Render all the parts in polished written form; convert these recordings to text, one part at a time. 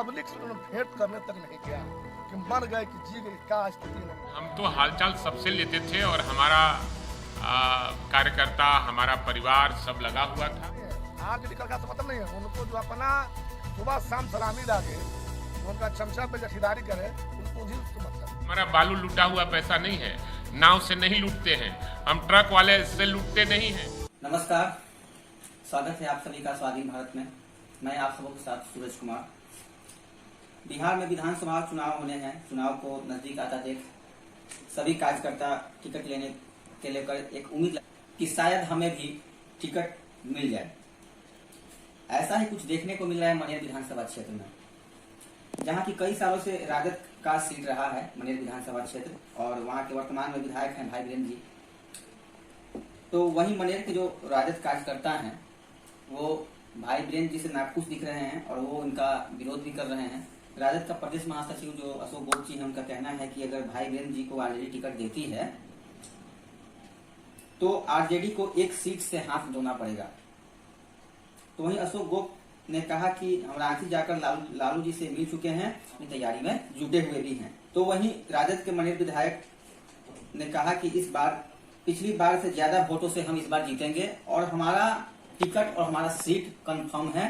Public से उन्होंने भेंट करने तक नहीं किया कि मर गए कि जी गए, क्या स्थिति नहीं। हम तो हालचाल सबसे लेते थे और हमारा कार्यकर्ता, हमारा परिवार सब लगा हुआ था। आज निकल का तो मतलब नहीं है, उनको जो अपना सुबह शाम सलामी डाले, उनका चमचा पे जठीदारी करे, उनको भी उसको मतलब। हमारा बालू लूटा हुआ पैसा नहीं है, नाव से नहीं लूटते हैं, हम ट्रक वाले से लूटते नहीं हैं। नमस्कार, स्वागत है आप सभी का स्वाधीन भारत में। मैं आप सबों के साथ सूरज कुमार। बिहार में विधानसभा चुनाव होने हैं। चुनाव को नजदीक आता देख सभी कार्यकर्ता टिकट लेने के लेकर एक उम्मीद कि शायद हमें भी टिकट मिल जाए। ऐसा ही कुछ देखने को मिल रहा है मनेर विधानसभा क्षेत्र में, जहां की कई सालों से राजद का सीट रहा है मनेर विधानसभा क्षेत्र, और वहां के वर्तमान में विधायक हैं भाई वीरेंद्र जी। तो वहीं मनेर के जो राजद कार्यकर्ता हैं वो भाई वीरेंद्र जी से नाखुश दिख रहे हैं और वो इनका विरोध भी कर रहे हैं। राजद का प्रदेश महासचिव जो अशोक गोप जी हैं, उनका कहना है कि अगर भाई वीरेंद्र जी को आरजेडी टिकट देती है तो आरजेडी को एक सीट से हाथ धोना पड़ेगा। तो वहीं अशोक गोप ने कहा कि हम रांची जाकर लालू जी से मिल चुके हैं, अपनी तैयारी में जुटे हुए भी हैं। तो वहीं राजद के मनेर विधायक ने कहा कि इस बार पिछली बार से ज्यादा वोटों से हम इस बार जीतेंगे और हमारा टिकट और हमारा सीट कंफर्म है।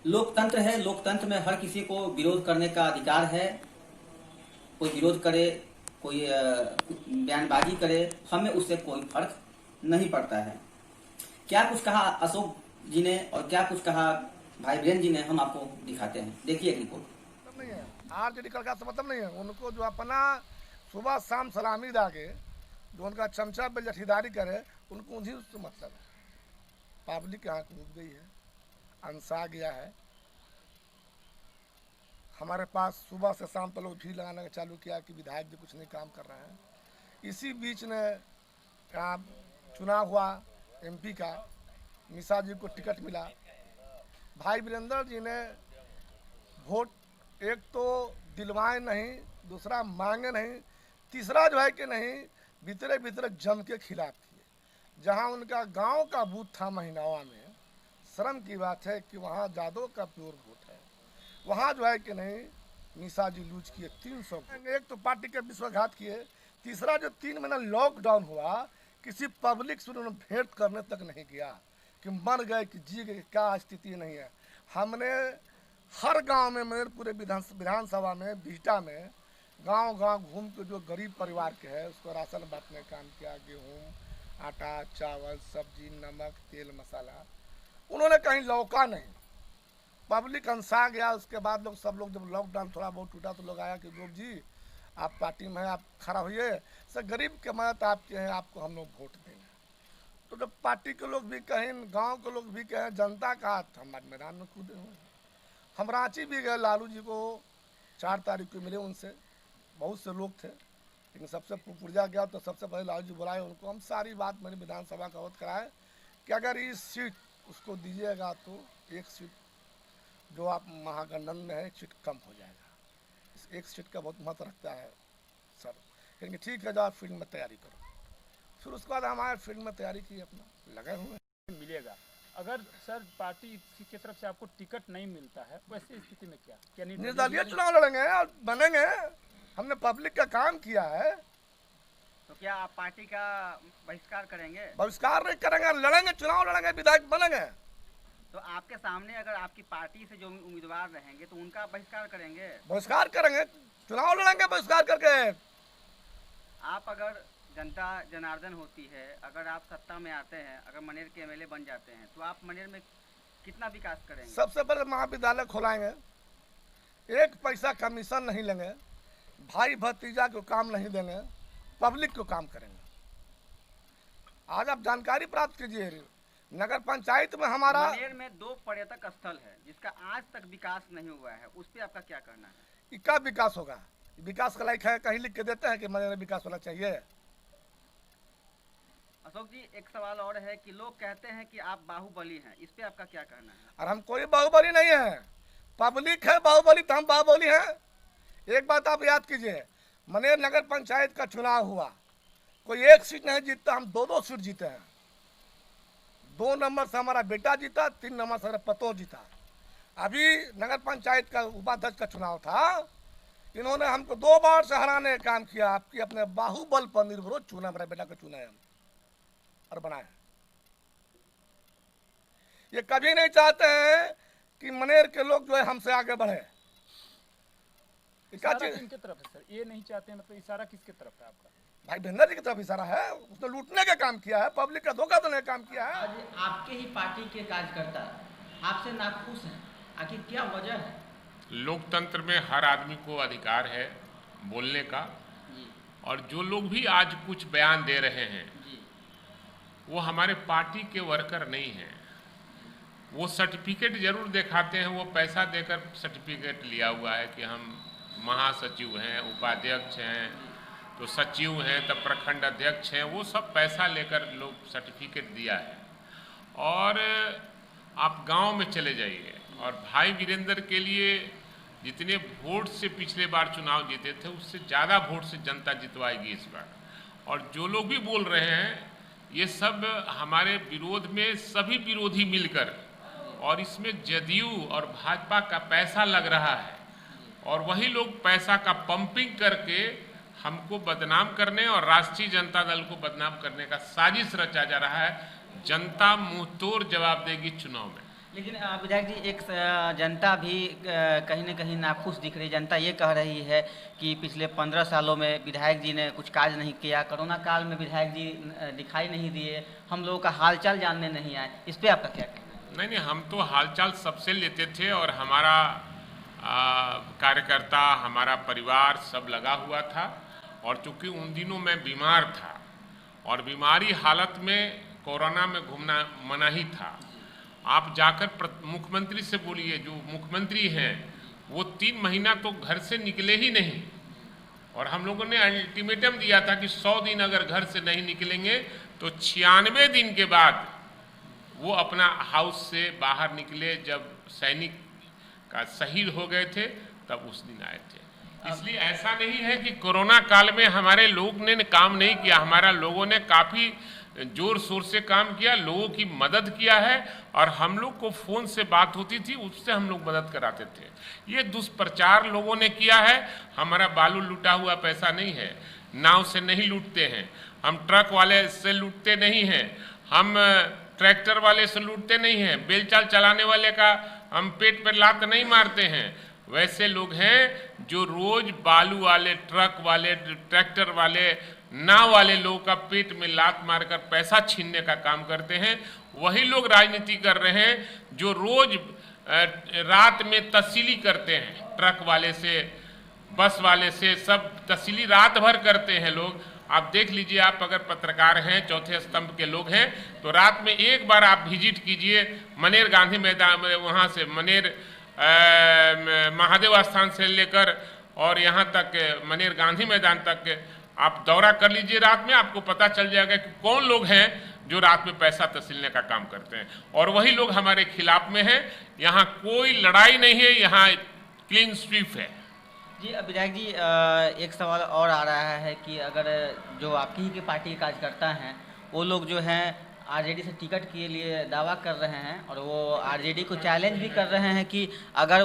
लोकतंत्र है, लोकतंत्र में हर किसी को विरोध करने का अधिकार है। कोई विरोध करे, कोई बयानबाजी करे, हमें उससे कोई फर्क नहीं पड़ता है। क्या कुछ कहा अशोक जी ने और क्या कुछ कहा भाई वीरेंद्र जी ने, हम आपको दिखाते हैं। देखिए एक रिपोर्ट। नहीं है आरजेडी का मतलब नहीं है, उनको जो अपना सुबह शाम सलामी डाके, जो उनका चमचा पे जठीदारी करे, उनको उन्हीं उससे मतलब है। पब्लिक यहाँ कूद गई है, अनसा गया है। हमारे पास सुबह से शाम तक लोग भीड़ लगाना का चालू किया कि विधायक जी कुछ नहीं काम कर रहे हैं। इसी बीच में यहाँ चुनाव हुआ एमपी का, निशा जी को टिकट मिला। भाई वीरेंद्र जी ने वोट एक तो दिलवाए नहीं, दूसरा मांगे नहीं, तीसरा जो है कि नहीं भीतरे भीतरे जम के खिलाफ किए। जहाँ उनका गांव का बूथ था महीनावा में, शर्म की बात है कि वहाँ जादव का प्योर वोट है, वहाँ जो है कि नहीं निशा जी लूज किए 300। एक तो पार्टी के विश्वासघात किए, तीसरा जो 3 महीना लॉकडाउन हुआ, किसी पब्लिक से उन्होंने भेंट करने तक नहीं किया कि मर गए कि जी गए, क्या स्थिति नहीं है। हमने हर गांव में, मेरे पूरे विधानसभा में, बीटा में गांव गांव घूम के जो गरीब परिवार के है उसको राशन बांटने का काम किया। गेहूँ, आटा, चावल, सब्जी, नमक, तेल, मसाला, उन्होंने कहीं लौका नहीं। पब्लिक अनसा गया। उसके बाद लोग सब लोग जब लॉकडाउन थोड़ा बहुत टूटा तो लोग आया कि गोप जी आप पार्टी में हैं, आप खड़ा होइए, सर गरीब के मदद आपके हैं, आपको हम लोग वोट देंगे। तो जब पार्टी के लोग भी कहें, गांव के लोग भी कहें, जनता का हम मैदान में कूदे हुए हैं। हम रांची भी गए, लालू जी को 4 तारीख को मिले, उनसे बहुत से लोग थे, लेकिन सबसे पुरजा गया तो सबसे पहले लालू जी बुलाए उनको। हम सारी बात मेरी विधानसभा का अवगत कराए कि अगर इस सीट उसको दीजिएगा तो एक सीट जो आप महागठबंधन में है सीट कम हो जाएगा। इस एक सीट का बहुत महत्व रखता है सर, क्योंकि ठीक है, जो आप फील्ड में तैयारी करो। फिर उसके बाद हमारे फील्ड में तैयारी की, अपना लगे हुए मिलेगा। अगर सर पार्टी की तरफ से आपको टिकट नहीं मिलता है, वैसे स्थिति में क्या निर्दलीय चुनाव लड़ेंगे और बनेंगे। हमने पब्लिक का काम किया है। तो क्या आप पार्टी का बहिष्कार करेंगे? बहिष्कार नहीं करेंगे, लड़ेंगे, चुनाव लड़ेंगे, विधायक बनेंगे। तो आपके सामने अगर आपकी पार्टी से जो उम्मीदवार रहेंगे तो उनका बहिष्कार करेंगे? बहिष्कार करेंगे, चुनाव लड़ेंगे बहिष्कार करके। आप अगर जनता जनार्दन होती है, अगर आप सत्ता में आते हैं, अगर मनेर के एमएलए बन जाते हैं, तो आप मनेर में कितना विकास करेंगे? सबसे पहले महाविद्यालय खोलाएंगे, 1 पैसा कमीशन नहीं लेंगे, भाई भतीजा को काम नहीं देंगे, पब्लिक को काम करेंगे। आज आप जानकारी प्राप्त कीजिए, नगर पंचायत में हमारा मनेर में 2 पर्यटक स्थल है जिसका आज तक विकास नहीं हुआ है, उस पर आपका क्या कहना है? क्या विकास होगा? विकास का लायक है, कहीं लिख के देते हैं कि मनेर में विकास होना चाहिए। अशोक जी, एक सवाल और है कि लोग कहते हैं कि आप बाहुबली हैं, इस पे आपका क्या कहना है? और हम कोई बाहुबली नहीं है, पब्लिक है बाहुबली, तो हम बाहुबली हैं। एक बात आप याद कीजिए, मनेर नगर पंचायत का चुनाव हुआ, कोई 1 सीट नहीं जीतता, हम 2-2 सीट जीते हैं। 2 नंबर से हमारा बेटा जीता, 3 नंबर से हमारा पतोह जीता। अभी नगर पंचायत का उपाध्यक्ष का चुनाव था, इन्होंने हमको 2 बार से हराने का काम किया। आपकी अपने बाहुबल पर निर्भर चुना, मेरा बेटा को चुना है हम और बनाया। ये कभी नहीं चाहते हैं कि मनेर के लोग जो है हमसे आगे बढ़े। इशारा किनके तरफ है सर? ये नहीं चाहते हैं, मतलब इशारा किसके तरफ है आपका? भाई भिंदर जी की तरफ इशारा है। उसने लूटने का काम किया है, पब्लिक का धोखा देने का काम किया है। आज आपके ही पार्टी के कार्यकर्ता आपसे नाखुश हैं, आखिर क्या वजह है? लोकतंत्र में हर आदमी को अधिकार है बोलने का, जी और जो लोग भी आज कुछ बयान दे रहे हैं जी वो हमारे पार्टी के वर्कर नहीं हैं। वो सर्टिफिकेट जरूर दिखाते हैं, वो पैसा देकर सर्टिफिकेट लिया हुआ है कि हम महासचिव हैं, उपाध्यक्ष हैं, तो सचिव हैं, तब प्रखंड अध्यक्ष हैं, वो सब पैसा लेकर लोग सर्टिफिकेट दिया है। और आप गांव में चले जाइए और भाई वीरेंद्र के लिए जितने वोट से पिछले बार चुनाव जीते थे उससे ज़्यादा वोट से जनता जितवाएगी इस बार। और जो लोग भी बोल रहे हैं ये सब हमारे विरोध में सभी विरोधी मिलकर, और इसमें जदयू और भाजपा का पैसा लग रहा है, और वही लोग पैसा का पंपिंग करके हमको बदनाम करने और राष्ट्रीय जनता दल को बदनाम करने का साजिश रचा जा रहा है। जनता मुंहतोड़ जवाब देगी चुनाव में। लेकिन विधायक जी, एक जनता भी कहीं न कहीं नाखुश दिख रही। जनता ये कह रही है कि पिछले 15 सालों में विधायक जी ने कुछ कार्य नहीं किया, कोरोना काल में विधायक जी दिखाई नहीं दिए, हम लोगों का हालचाल जानने नहीं आए। इस पर आपका क्या कहना है? नहीं, हम तो हालचाल सबसे लेते थे और हमारा कार्यकर्ता, हमारा परिवार सब लगा हुआ था। और चूंकि उन दिनों मैं बीमार था और बीमारी हालत में कोरोना में घूमना मना ही था। आप जाकर मुख्यमंत्री से बोलिए, जो मुख्यमंत्री हैं वो 3 महीना तो घर से निकले ही नहीं, और हम लोगों ने अल्टीमेटम दिया था कि 100 दिन अगर घर से नहीं निकलेंगे तो 96 दिन के बाद वो अपना हाउस से बाहर निकले। जब सैनिक का शहीद हो गए थे तब उस दिन आए थे। इसलिए ऐसा नहीं है कि कोरोना काल में हमारे लोग ने काम नहीं किया, हमारा लोगों ने काफ़ी जोर शोर से काम किया, लोगों की मदद किया है, और हम लोग को फ़ोन से बात होती थी उससे हम लोग मदद कराते थे। ये दुष्प्रचार लोगों ने किया है। हमारा बालू लूटा हुआ पैसा नहीं है, नाव से नहीं लूटते हैं, हम ट्रक वाले से लूटते नहीं हैं, हम ट्रैक्टर वाले से लूटते नहीं हैं, बेलचाल चलाने वाले का हम पेट पर लात नहीं मारते हैं। वैसे लोग हैं जो रोज बालू वाले, ट्रक वाले, ट्रैक्टर वाले, नाव वाले लोगों का पेट में लात मारकर पैसा छीनने का काम करते हैं। वही लोग राजनीति कर रहे हैं जो रोज रात में तस्सीली करते हैं, ट्रक वाले से, बस वाले से, सब तस्सीली रात भर करते हैं लोग। आप देख लीजिए, आप अगर पत्रकार हैं, चौथे स्तंभ के लोग हैं, तो रात में एक बार आप विजिट कीजिए मनेर गांधी मैदान, वहाँ से मनेर महादेव स्थान से लेकर और यहाँ तक मनेर गांधी मैदान तक आप दौरा कर लीजिए रात में, आपको पता चल जाएगा कि कौन लोग हैं जो रात में पैसा तसीलने का काम करते हैं। और वही लोग हमारे खिलाफ में हैं। यहाँ कोई लड़ाई नहीं है, यहाँ क्लीन स्वीप है। जी विधायक जी, एक सवाल और आ रहा है कि अगर जो आपकी ही की पार्टी के कार्यकर्ता हैं वो लोग जो हैं आरजेडी से टिकट के लिए दावा कर रहे हैं, और वो आरजेडी को चैलेंज भी कर रहे हैं कि अगर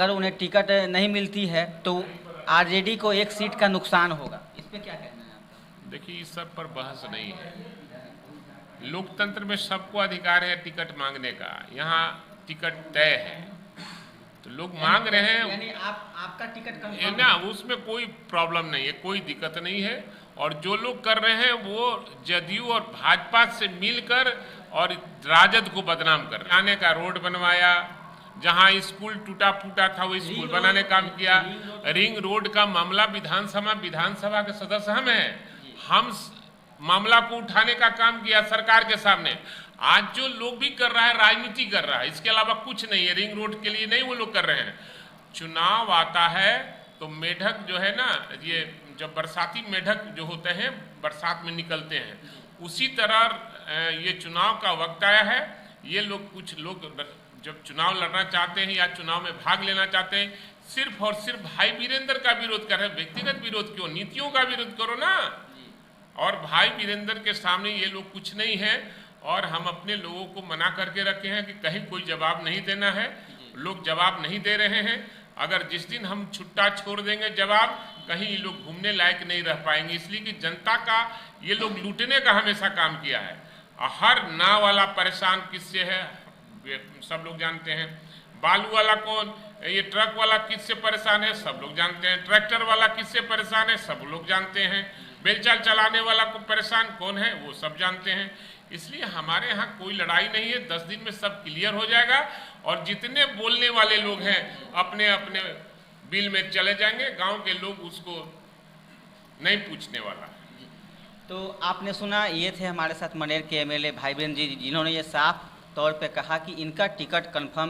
उन्हें टिकट नहीं मिलती है तो आरजेडी को 1 सीट का नुकसान होगा। इस पे क्या कहना है आपका? देखिए, इस सब पर बहस नहीं है। लोकतंत्र में सबको अधिकार है टिकट मांगने का। यहाँ टिकट तय है तो लोग मांग रहे हैं, यानी आपका टिकट कंफर्म ना, उसमें कोई प्रॉब्लम नहीं है, कोई दिक्कत नहीं है। और जो लोग कर रहे हैं वो जदयू और भाजपा से मिलकर और राजद को बदनाम कर रहे हैं। आने का रोड बनवाया, जहां स्कूल टूटा फूटा था वो स्कूल बनाने का काम किया। रिंग रोड का मामला विधानसभा के सदस्य हम मामला को उठाने का काम किया सरकार के सामने। आज जो लोग भी कर रहा है राजनीति कर रहा है, इसके अलावा कुछ नहीं है। रिंग रोड के लिए नहीं वो लोग कर रहे हैं। चुनाव आता है तो मेढक जो है ना, ये जब बरसाती मेढक जो होते हैं बरसात में निकलते हैं, उसी तरह ये चुनाव का वक्त आया है। ये लोग, कुछ लोग जब चुनाव लड़ना चाहते हैं या चुनाव में भाग लेना चाहते हैं, सिर्फ और सिर्फ भाई वीरेंद्र का विरोध कर रहे हैं। व्यक्तिगत विरोध क्यों, नीतियों का विरोध करो ना। और भाई वीरेंद्र के सामने ये लोग कुछ नहीं है। और हम अपने लोगों को मना करके रखे हैं कि कहीं कोई जवाब नहीं देना है। लोग जवाब नहीं दे रहे हैं। अगर जिस दिन हम छुट्टा छोड़ देंगे जवाब, कहीं ये लोग घूमने लायक नहीं रह पाएंगे, इसलिए कि जनता का ये लोग लूटने का हमेशा काम किया है। हर नाव वाला परेशान किससे है सब लोग जानते हैं। बालू वाला कौन, ये ट्रक वाला किससे परेशान है सब लोग जानते हैं। ट्रैक्टर वाला किससे परेशान है सब लोग जानते हैं। बेलचाल चलाने वाला को परेशान कौन है वो सब जानते हैं। इसलिए हमारे यहाँ कोई लड़ाई नहीं है। 10 दिन में सब क्लियर हो जाएगा और जितने बोलने वाले लोग हैं अपने अपने बिल में चले जाएंगे। गांव के लोग उसको नहीं पूछने वाला। तो आपने सुना, ये थे हमारे साथ मनेर के एमएलए भाई बहन जी, जिन्होंने ये साफ तौर पे कहा कि इनका टिकट कंफर्म है।